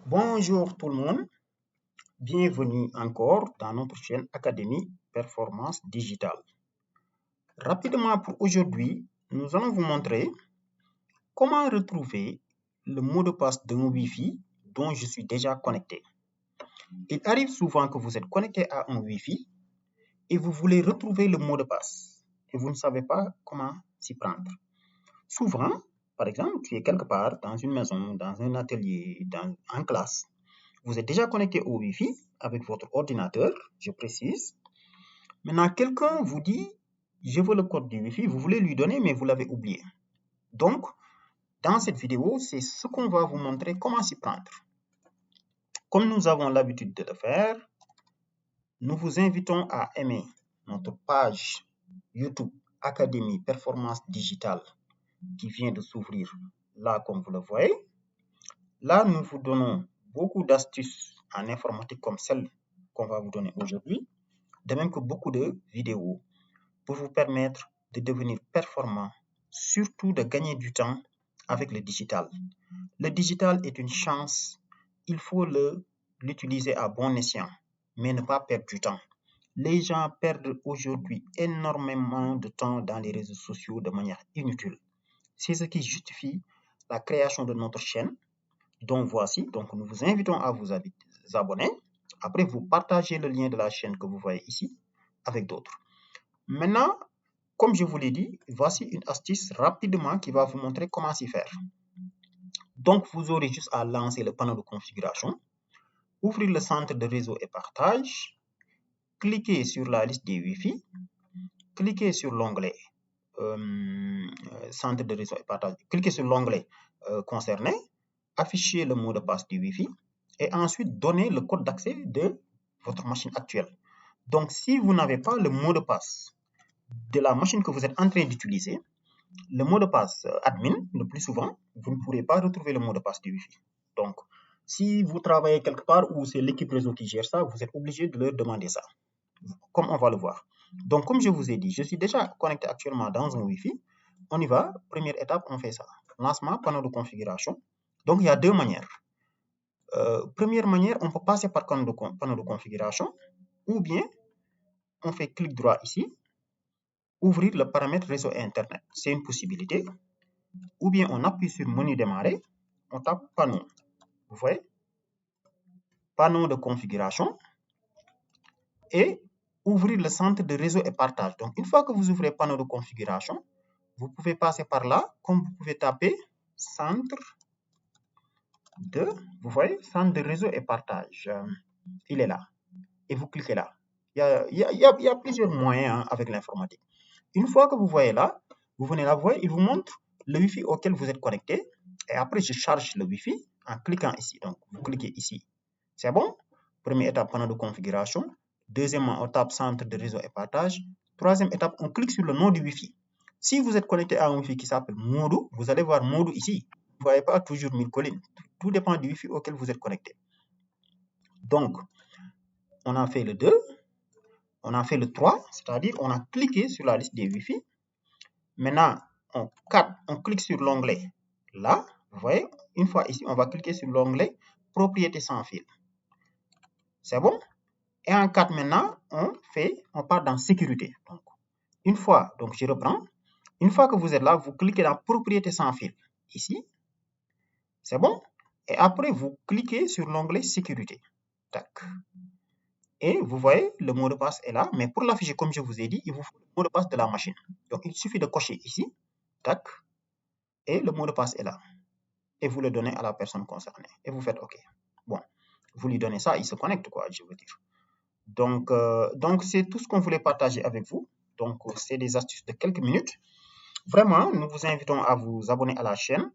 Bonjour tout le monde, bienvenue encore dans notre chaîne Académie Performance Digitale. Rapidement pour aujourd'hui, nous allons vous montrer comment retrouver le mot de passe de mon Wi-Fi dont je suis déjà connecté. Il arrive souvent que vous êtes connecté à un Wi-Fi et vous voulez retrouver le mot de passe et vous ne savez pas comment s'y prendre. Souvent, par exemple, tu es quelque part dans une maison, dans un atelier, en classe. Vous êtes déjà connecté au Wi-Fi avec votre ordinateur, je précise. Maintenant, quelqu'un vous dit, je veux le code du Wi-Fi, vous voulez lui donner, mais vous l'avez oublié. Donc, dans cette vidéo, c'est ce qu'on va vous montrer comment s'y prendre. Comme nous avons l'habitude de le faire, nous vous invitons à aimer notre page YouTube Académie Performance Digitale qui vient de s'ouvrir là, comme vous le voyez. Là, nous vous donnons beaucoup d'astuces en informatique comme celle qu'on va vous donner aujourd'hui, de même que beaucoup de vidéos pour vous permettre de devenir performant, surtout de gagner du temps avec le digital. Le digital est une chance, il faut l'utiliser à bon escient, mais ne pas perdre du temps. Les gens perdent aujourd'hui énormément de temps dans les réseaux sociaux de manière inutile. C'est ce qui justifie la création de notre chaîne. Donc voici, donc nous vous invitons à vous abonner. Après, vous partagez le lien de la chaîne que vous voyez ici avec d'autres. Maintenant, comme je vous l'ai dit, voici une astuce rapidement qui va vous montrer comment s'y faire. Donc, vous aurez juste à lancer le panneau de configuration, ouvrir le centre de réseau et partage, cliquer sur la liste des Wi-Fi, cliquer sur l'onglet centre de réseau et partage, cliquez sur l'onglet concerné, affichez le mot de passe du Wi-Fi et ensuite donner le code d'accès de votre machine actuelle. Donc, si vous n'avez pas le mot de passe de la machine que vous êtes en train d'utiliser, le mot de passe admin, le plus souvent, vous ne pourrez pas retrouver le mot de passe du Wi-Fi. Donc, si vous travaillez quelque part où c'est l'équipe réseau qui gère ça, vous êtes obligé de leur demander ça, comme on va le voir. Donc, comme je vous ai dit, je suis déjà connecté actuellement dans un Wi-Fi. On y va. Première étape, on fait ça. Lancement, panneau de configuration. Donc, il y a deux manières. Première manière, on peut passer par panneau de configuration ou bien on fait clic droit ici, ouvrir le paramètre réseau et Internet. C'est une possibilité. Ou bien on appuie sur menu démarrer, on tape panneau. Vous voyez? Panneau de configuration et ouvrir le centre de réseau et partage. Donc, une fois que vous ouvrez panneau de configuration, vous pouvez passer par là, comme vous pouvez taper centre de, vous voyez, centre de réseau et partage. Il est là. Et vous cliquez là. Il y a plusieurs moyens avec l'informatique. Une fois que vous voyez là, vous venez là, vous voyez, il vous montre le Wi-Fi auquel vous êtes connecté. Et après, je charge le Wi-Fi en cliquant ici. Donc, vous cliquez ici. C'est bon? Première étape, panneau de configuration. Deuxièmement, on tape centre de réseau et partage. Troisième étape, on clique sur le nom du Wi-Fi. Si vous êtes connecté à un Wi-Fi qui s'appelle Modou, vous allez voir Modou ici. Vous ne voyez pas toujours 1000 collines. Tout dépend du Wi-Fi auquel vous êtes connecté. Donc, on a fait le 2. On a fait le 3, c'est-à-dire on a cliqué sur la liste des Wi-Fi. Maintenant, on clique sur l'onglet là. Vous voyez, une fois ici, on va cliquer sur l'onglet propriété sans fil. C'est bon? Et en 4 maintenant, on part dans sécurité. Donc, une fois, donc je reprends. Une fois que vous êtes là, vous cliquez dans propriété sans fil. Ici. C'est bon? Et après, vous cliquez sur l'onglet sécurité. Tac. Et vous voyez, le mot de passe est là. Mais pour l'afficher, comme je vous ai dit, il vous faut le mot de passe de la machine. Donc, il suffit de cocher ici. Tac. Et le mot de passe est là. Et vous le donnez à la personne concernée. Et vous faites OK. Bon. Vous lui donnez ça, il se connecte, quoi, je veux dire. Donc c'est tout ce qu'on voulait partager avec vous. Donc, c'est des astuces de quelques minutes. Vraiment, nous vous invitons à vous abonner à la chaîne,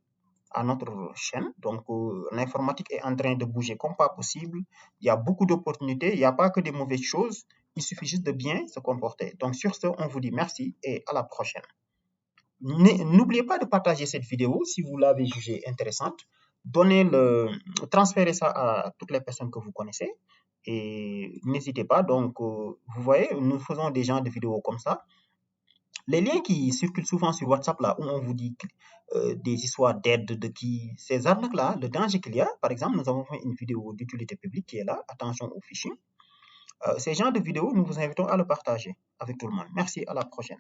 à notre chaîne. Donc, l'informatique est en train de bouger comme pas possible. Il y a beaucoup d'opportunités. Il n'y a pas que des mauvaises choses. Il suffit juste de bien se comporter. Donc, sur ce, on vous dit merci et à la prochaine. N'oubliez pas de partager cette vidéo si vous l'avez jugée intéressante. Transférez ça à toutes les personnes que vous connaissez. Et n'hésitez pas. Donc, vous voyez, nous faisons des genres de vidéos comme ça Les liens qui circulent souvent sur WhatsApp, là, où on vous dit des histoires d'aide, ces arnaques-là, le danger qu'il y a, par exemple, nous avons fait une vidéo d'utilité publique qui est là, attention au phishing. Ces genres de vidéos, nous vous invitons à le partager avec tout le monde. Merci, à la prochaine.